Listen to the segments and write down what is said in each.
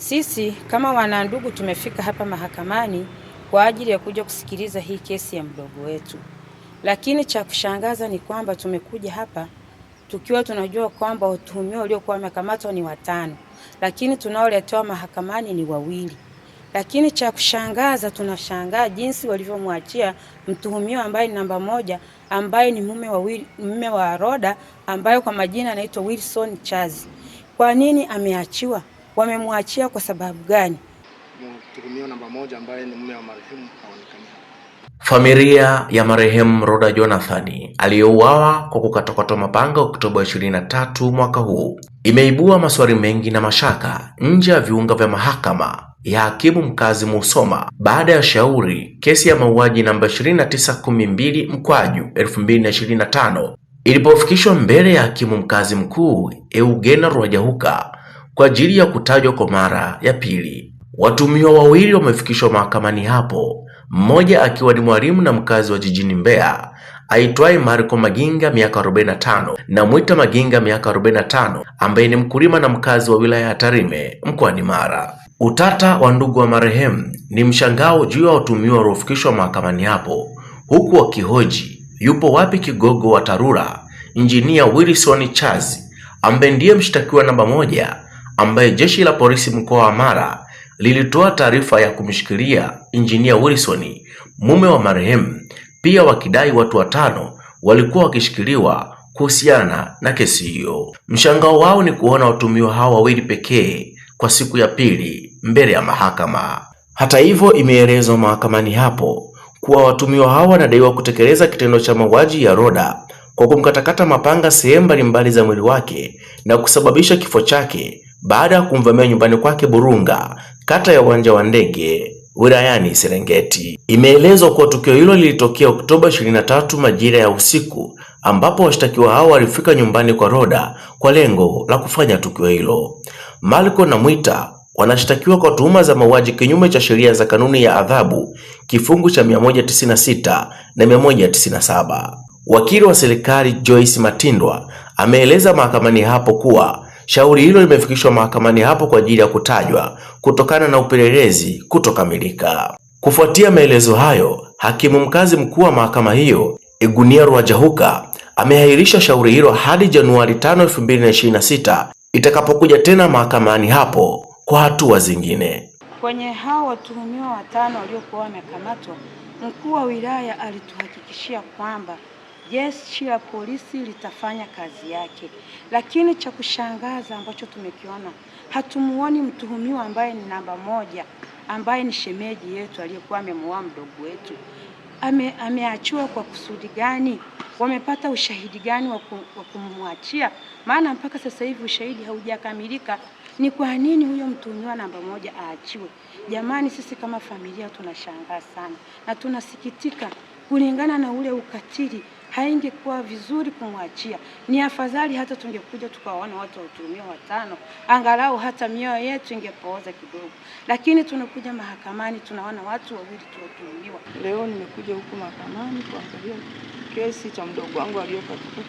Sisi kama wanandugu tumefika hapa mahakamani kwa ajili ya kuja kusikiliza hii kesi ya mdogo wetu, lakini cha kushangaza ni kwamba tumekuja hapa tukiwa tunajua kwamba watuhumiwa waliokuwa wamekamatwa ni 5, lakini tunaoletewa mahakamani ni 2. Lakini cha kushangaza, tunashangaa jinsi walivyomwachia mtuhumiwa ambaye ni namba 1, ambaye ni mume wa Rhoda, ambaye kwa majina anaitwa Wilson Chazi. Kwa nini ameachiwa? Wamemwachia kwa sababu gani? Mtuhumiwa namba 1 ambaye ni mume wa marehemu haonekani. Familia ya marehemu Rhoda Jonathan aliyeuawa kwa kukatwakatwa mapanga Oktoba 23 mwaka huu imeibua maswali mengi na mashaka nje ya viunga vya mahakama ya hakimu mkazi Musoma baada ya shauri kesi ya mauaji namba 2912/2025 ilipofikishwa mbele ya hakimu mkazi mkuu Eugenia Rwajahuka kwa ajili ya kutajwa kwa mara ya pili. Watuhumiwa 2 wamefikishwa mahakamani hapo, mmoja akiwa ni mwalimu na mkazi wa jijini Mbeya aitwaye Marco Maginga miaka 45 na Mwita Maginga miaka 45 ambaye ni mkulima na mkazi wa wilaya ya Tarime mkoani Mara. Utata wa ndugu wa marehemu ni mshangao juu ya watuhumiwa waliofikishwa mahakamani hapo, huku wakihoji yupo wapi kigogo wa TARURA Injinia Wilson Chazi ambaye ndiye mshtakiwa namba 1 ambaye jeshi la polisi mkoa wa Mara lilitoa taarifa ya kumshikilia Injinia Wilson mume wa marehemu, pia wakidai watu 5 walikuwa wakishikiliwa kuhusiana na kesi hiyo. Mshangao wao ni kuona watuhumiwa hao 2 pekee kwa siku ya pili mbele ya mahakama. Hata hivyo, imeelezwa mahakamani hapo kuwa watuhumiwa hao wanadaiwa kutekeleza kitendo cha mauaji ya Rhoda kwa kumkatakata mapanga sehemu mbalimbali za mwili wake na kusababisha kifo chake baada ya kumvamia nyumbani kwake Burunga, kata ya Uwanja wa Ndege, wilayani Serengeti. Imeelezwa kuwa tukio hilo lilitokea Oktoba 23 majira ya usiku, ambapo washtakiwa hao walifika nyumbani kwa Rhoda kwa lengo la kufanya tukio hilo. Marco na Mwita wanashtakiwa kwa tuhuma za mauaji kinyume cha sheria za kanuni ya adhabu kifungu cha 196 na 197. Wakili wa serikali Joyce Matindwa ameeleza mahakamani hapo kuwa shauri hilo limefikishwa mahakamani hapo kwa ajili ya kutajwa kutokana na upelelezi kutokamilika. Kufuatia maelezo hayo, hakimu mkazi mkuu wa mahakama hiyo Eugenia Rwajahuka ameahirisha shauri hilo hadi Januari 5, 2026 itakapokuja tena mahakamani hapo kwa hatua zingine. Kwenye hao watuhumiwa 5 waliokuwa wamekamatwa, mkuu wa wilaya alituhakikishia kwamba jeshi la polisi litafanya kazi yake, lakini cha kushangaza ambacho tumekiona, hatumuoni mtuhumiwa ambaye ni namba 1 ambaye ni shemeji yetu aliyekuwa amemuua mdogo wetu. Ameachiwa kwa kusudi gani? Wamepata ushahidi gani wa kumwachia? Maana mpaka sasa hivi ushahidi haujakamilika. Ni kwa nini huyo mtuhumiwa namba 1 aachiwe? Jamani, sisi kama familia tunashangaa sana na tunasikitika. Kulingana na ule ukatili, haingekuwa vizuri kumwachia. Ni afadhali hata tungekuja tukawaona watu watuhumiwa 5, angalau hata mioyo yetu ingepooza kidogo. Lakini tunakuja mahakamani tunaona watu 2 tu watuhumiwa. Leo nimekuja huku mahakamani kuangalia kesi cha mdogo wangu aliyokatwa,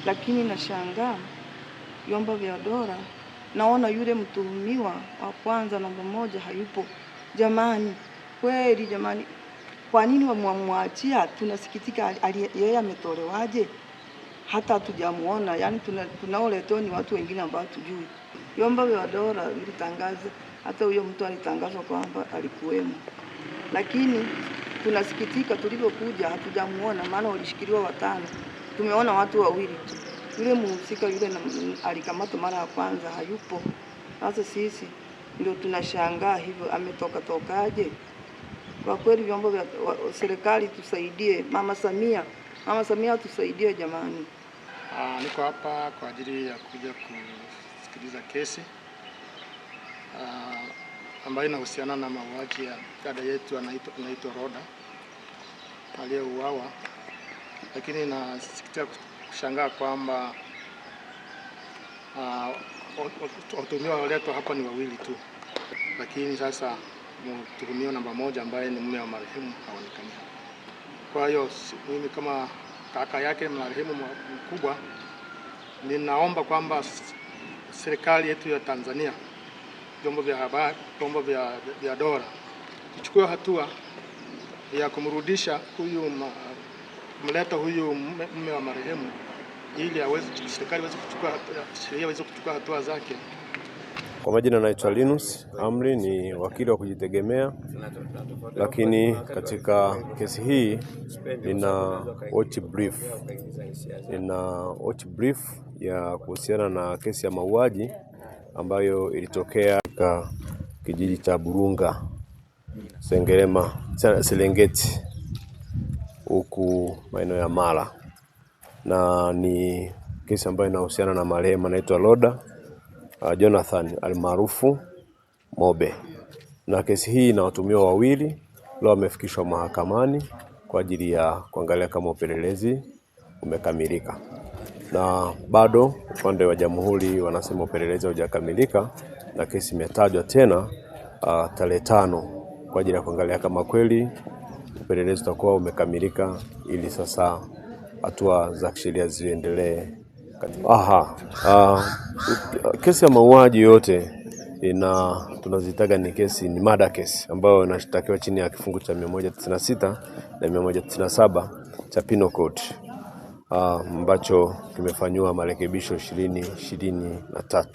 lakini nashangaa vyombo vya dola, naona yule mtuhumiwa wa kwanza namba 1 hayupo. Jamani, kweli jamani, kwa nini wamwachia? Tunasikitika. Yeye ametolewaje? Hata hatujamuona. Yani tunaoletewa ni watu wengine ambao tujui. Vyombo vya dola vilitangaza, hata huyo mtu alitangazwa kwamba alikuwemo, lakini tunasikitika tulivyokuja hatujamuona, maana walishikiliwa 5. Tumeona watu 2 tu. Yule mhusika yule alikamatwa mara ya kwanza hayupo. Sasa sisi ndio tunashangaa hivyo, tokaje? Kwa kweli vyombo vya serikali tusaidie. Mama Samia tusaidie jamani. Niko hapa kwa ajili ya kuja kusikiliza kesi ambayo inahusiana na mauaji ya dada yetu anaitwa Rhoda aliyeuawa, lakini nasikitika kushangaa kwamba watuhumiwa walioletwa hapa ni 2 tu, lakini sasa mtuhumiwa namba 1 ambaye ni mume wa marehemu haonekani. Kwa hiyo mimi kama kaka yake marehemu mkubwa, ninaomba kwamba serikali yetu ya Tanzania vyombo vya habari, vyombo vya dola ichukue hatua ya kumrudisha kumleta huyu mume wa marehemu, ili serikali iweze kuchukua, sheria iweze kuchukua hatua zake. Kwa majina naitwa Linus Amri, ni wakili wa kujitegemea, lakini katika kesi hii nina watch brief ya kuhusiana na kesi ya mauaji ambayo ilitokea katika kijiji cha Burunga, Sengerema, Serengeti, huku maeneo ya Mara, na ni kesi ambayo inahusiana na marehemu anaitwa Loda Jonathan almaarufu Mobe, na kesi hii ina watuhumiwa wawili. Leo wamefikishwa mahakamani kwa ajili ya kuangalia kama upelelezi umekamilika, na bado upande wa jamhuri wanasema upelelezi haujakamilika, na kesi imetajwa tena tarehe 5 kwa ajili ya kuangalia kama kweli upelelezi utakuwa umekamilika, ili sasa hatua za kisheria ziendelee. Kesi ya mauaji yote tunazitaga ni murder case, ambayo inashtakiwa chini ya kifungu cha 196 na 197 cha Penal Code, ambacho kimefanywa marekebisho 2023.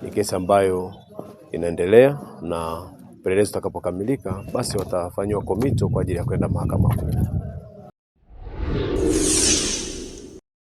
Ni kesi ambayo inaendelea, na upelelezi utakapokamilika basi watafanywa komito kwa ajili ya kwenda mahakama kuu.